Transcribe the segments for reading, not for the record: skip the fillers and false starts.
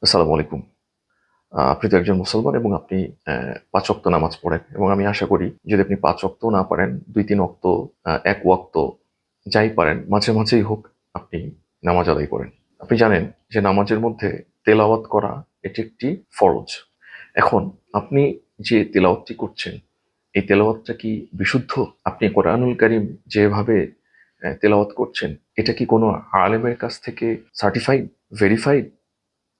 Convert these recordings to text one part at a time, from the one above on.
আসসালামু আলাইকুম। আপনি তো একজন মুসলমান এবং আপনি ৫ ওয়াক্ত নামাজ পড়েন এবং আমি আশা করি যদি আপনি ৫ ওয়াক্তও না পারেন ২-৩ ওয়াক্ত ১ ওয়াক্ত যাই পারেন মাঝে, মাঝেই হোক আপনি নামাজ আদায় করেন। আপনি জানেন যে নামাজের মধ্যে তেলাওয়াত করা এটি একটি ফরজ। এখন আপনি যে তেলাওয়াতটি করছেন, এই তেলাওয়াতটা কি বিশুদ্ধ? আপনি কোরআনুল কারীম যেভাবে তেলাওয়াত করছেন, এটা কি কোনো আলেমের কাছ থেকে সার্টিফাইড, ভেরিফাইড?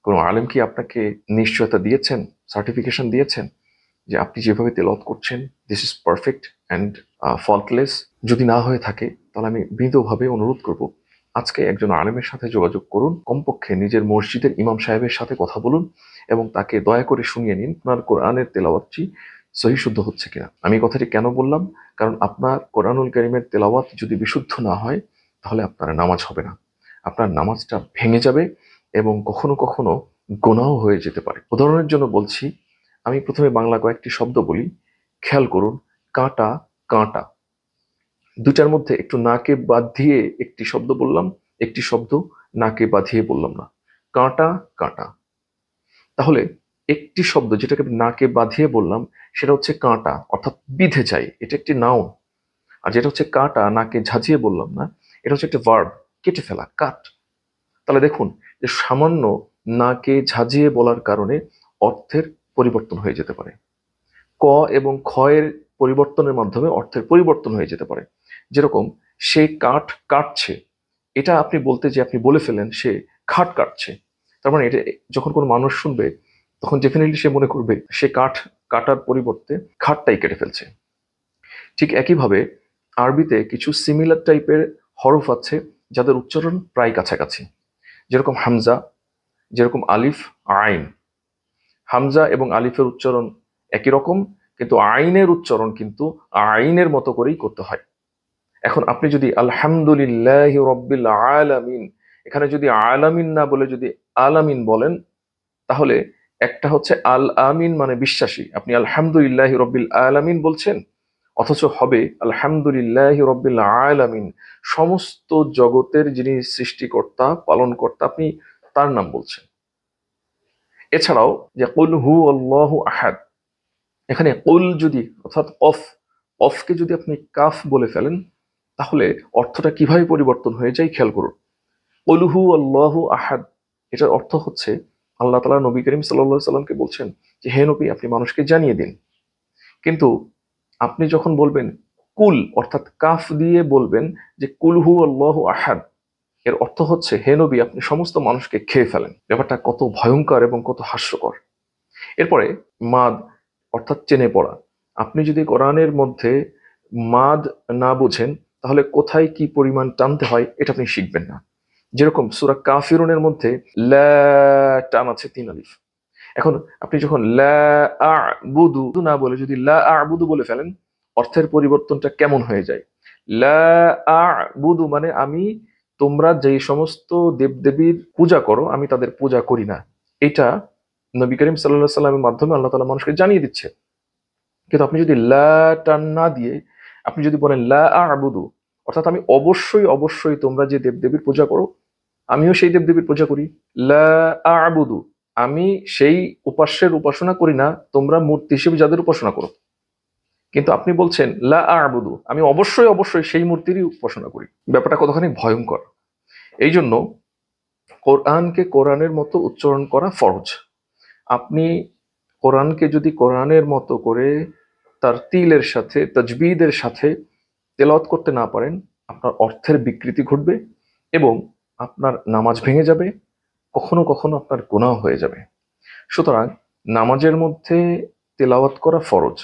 কোনো আলেম কি আপনাকে নিশ্চয়তা দিয়েছেন, সার্টিফিকেশন দিয়েছেন যে আপনি যেভাবে তেলাওয়াত করছেন দিস ইজ পারফেক্ট অ্যান্ড ফল্টলেস? যদি না হয়ে থাকে তাহলে আমি বিনীতভাবে অনুরোধ করব আজকে একজন আলেমের সাথে যোগাযোগ করুন, কমপক্ষে নিজের মসজিদের ইমাম সাহেবের সাথে কথা বলুন এবং তাকে দয়া করে শুনিয়ে নিন আপনার কোরআনের তেলাওয়াতটি সহি শুদ্ধ হচ্ছে কিনা। আমি কথাটি কেন বললাম, কারণ আপনার কোরআনুল কারীমের তেলাওয়াত যদি বিশুদ্ধ না হয় তাহলে আপনার নামাজ হবে না, আপনার নামাজটা ভেঙে যাবে এবং কখনো কখনো গোনাও হয়ে যেতে পারে। উদাহরণের জন্য বলছি, আমি প্রথমে বাংলা কয়েকটি শব্দ বলি, খেয়াল করুন। কাঁটা, কাঁটা, দুটার মধ্যে একটু নাকে বাঁধিয়ে একটি শব্দ বললাম, একটি শব্দ নাকে বাঁধিয়ে বললাম না। কাঁটা, কাঁটা। তাহলে একটি শব্দ যেটাকে নাকে বাঁধিয়ে বললাম সেটা হচ্ছে কাঁটা, অর্থাৎ বিঁধে যায়, এটা একটি নাউন। আর যেটা হচ্ছে কাঁটা, নাকে ঝাঁঝিয়ে বললাম না, এটা হচ্ছে একটা ভার্ব, কেটে ফেলা, কাট। তাহলে দেখুন যে সামান্য নাকে ঝাঁঝিয়ে বলার কারণে অর্থের পরিবর্তন হয়ে যেতে পারে। ক এবং খ এর পরিবর্তনের মাধ্যমে অর্থের পরিবর্তন হয়ে যেতে পারে। যেরকম সে কাঠ কাটছে, এটা আপনি বলতে যে আপনি বলে ফেলেন সে খাট কাটছে, তার মানে এটা যখন কোনো মানুষ শুনবে তখন ডেফিনেটলি সে মনে করবে সে কাঠ কাটার পরিবর্তে খাটটাই কেটে ফেলছে। ঠিক একইভাবে আরবিতে কিছু সিমিলার টাইপের হরফ আছে যাদের উচ্চারণ প্রায় কাছাকাছি, যেরকম হামজা, যেরকম আলিফ, আইন। হামজা এবং আলিফের উচ্চারণ একই রকম, কিন্তু আইনের উচ্চারণ কিন্তু আইনের মতো করেই করতে হয়। এখন আপনি যদি আলহামদুলিল্লাহ রব্বিল আলামিন, এখানে যদি আলামিন না বলে যদি আলামিন বলেন, তাহলে একটা হচ্ছে আল আমিন মানে বিশ্বাসী, আপনি আলহামদুলিল্লাহ রব্বিল আলামিন বলছেন, অথচ হবে আলহামদুলিল্লাহ রব্বিল আলামিন, সমস্ত জগতের যিনি সৃষ্টিকর্তা পালনকর্তা আপনি তার নাম বলছেন। এছাড়াও যে কুল হু আল্লাহু আহাদ, এখানে কুল যদি অর্থাৎ অফ, অফকে যদি আপনি কাফ বলে ফেলেন তাহলে অর্থটা কিভাবে পরিবর্তন হয়ে যায় খেয়াল করুন। কুল হু আল্লাহু আহাদ, এটার অর্থ হচ্ছে আল্লাহ তাআলা নবী করিম সাল্লাল্লাহু আলাইহি সাল্লামকে বলছেন যে হে নবী আপনি মানুষকে জানিয়ে দিন। কিন্তু আপনি যখন বলবেন কুল অর্থাৎ কাফ দিয়ে বলবেন যে কুল হু আল্লাহু আহাদ, এর অর্থ হচ্ছে হে নবী আপনি সমস্ত মানুষকে খেয়ে ফেলেন। ব্যাপারটা কত ভয়ঙ্কর এবং কত হাস্যকর। এরপরে মাদ অর্থাৎ চেনে পড়া। আপনি যদি কোরআনের মধ্যে মাদ না বুঝেন তাহলে কোথায় কি পরিমাণ টানতে হয় এটা আপনি শিখবেন না। যেরকম সূরা কাফিরুনের মধ্যে লা টান আছে ৩ আলিফ। এখন আপনি যখন লা আ'বুদু না বলে যদি লা আ'বুদু বলে ফেলেন, অর্থের পরিবর্তনটা কেমন হয়ে যায়? লা আ'বুদু মানে আমি, তোমরা যেই সমস্ত দেবদেবীর পূজা করো আমি তাদের পূজা করি না। এটা নবী করিম সাল্লাল্লাহু আলাইহি সাল্লামের মাধ্যমে আল্লাহ তাআলা মানুষকে জানিয়ে দিচ্ছে। কিন্তু আপনি যদি লা টান না দিয়ে আপনি যদি বলেন লা আ'বুদু, অর্থাৎ আমি অবশ্যই অবশ্যই তোমরা যে দেবদেবীর পূজা করো আমিও সেই দেবদেবীর পূজা করি। লা আ'বুদু, আমি সেই উপাস্যের উপাসনা করি না তোমরা মূর্তি হিসেবে যাদের উপাসনা করো। কিন্তু আপনি বলছেন লা আ'বুদু, আমি অবশ্যই অবশ্যই সেই মূর্তিরই উপাসনা করি। ব্যাপারটা কতখানি ভয়ঙ্কর। এই জন্য কোরআনকে কোরআনের মতো উচ্চারণ করা ফরজ। আপনি কোরআনকে যদি কোরআনের মতো করে তার তিলের সাথে তাজবিদের সাথে তেলাওয়াত করতে না পারেন, আপনার অর্থের বিকৃতি ঘটবে এবং আপনার নামাজ ভেঙে যাবে, কখনো কখনো আপনার গুনাহ হয়ে যাবে। সুতরাং নামাজের মধ্যে তেলাওয়াত করা ফরজ।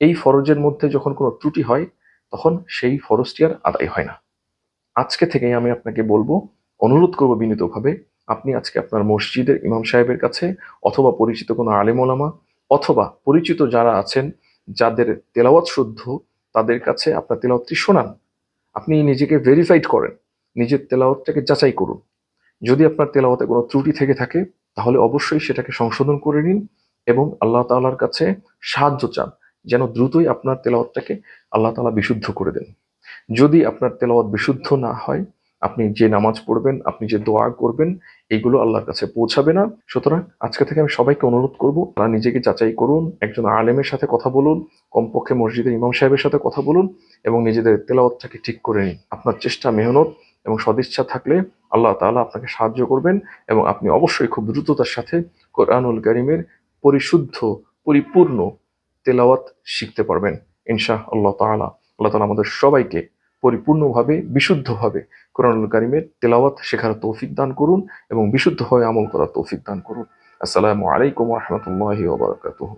এই ফরজের মধ্যে যখন কোনো ত্রুটি হয় তখন সেই ফরজটি আর আদায় হয় না। আজকে থেকেই আমি আপনাকে বলবো, অনুরোধ করব বিনীতভাবে, আপনি আজকে আপনার মসজিদের ইমাম সাহেবের কাছে অথবা পরিচিত কোনো আলেম ওলামা অথবা পরিচিত যারা আছেন যাদের তেলাওয়াত শুদ্ধ তাদের কাছে আপনার তেলাওয়াতটি শোনান। আপনি নিজেকে ভেরিফাইড করেন, নিজের তেলাওয়াতটাকে যাচাই করুন। যদি আপনার তেলাওয়াতে কোনো ত্রুটি থেকে থাকে তাহলে অবশ্যই সেটাকে সংশোধন করে নিন এবং আল্লাহ তাআলার কাছে সাহায্য চান যেন দ্রুতই আপনার তেলাওয়াতটাকে আল্লাহ তাআলা বিশুদ্ধ করে দেন। যদি আপনার তেলাওয়াত বিশুদ্ধ না হয় আপনি যে নামাজ পড়বেন, আপনি যে দোয়া করবেন, এইগুলো আল্লাহর কাছে পৌঁছাবে না। সুতরাং আজকে থেকে আমি সবাইকে অনুরোধ করব, তারা নিজেকে যাচাই করুন, একজন আলেমের সাথে কথা বলুন, কমপক্ষে মসজিদের ইমাম সাহেবের সাথে কথা বলুন এবং নিজেদের তেলাওয়াতটাকে ঠিক করে নিন। আপনার চেষ্টা, মেহনত এবং সদিচ্ছা থাকলে আল্লাহ তাআলা আপনাকে সাহায্য করবেন এবং আপনি অবশ্যই খুব দ্রুততার সাথে কোরআনুল কারীমের পরিশুদ্ধ, পরিপূর্ণ তেলাওয়াত শিখতে পারবেন ইনশাআল্লাহ তাআলা। আল্লাহ তাআলা আমাদের সবাইকে পরিপূর্ণভাবে, বিশুদ্ধভাবে কোরআনুল কারীমের তেলাওয়াত শেখার তৌফিক দান করুন এবং বিশুদ্ধভাবে আমল করার তৌফিক দান করুন। আসসালামু আলাইকুম ওয়া রাহমাতুল্লাহি ওয়া বারাকাতুহু।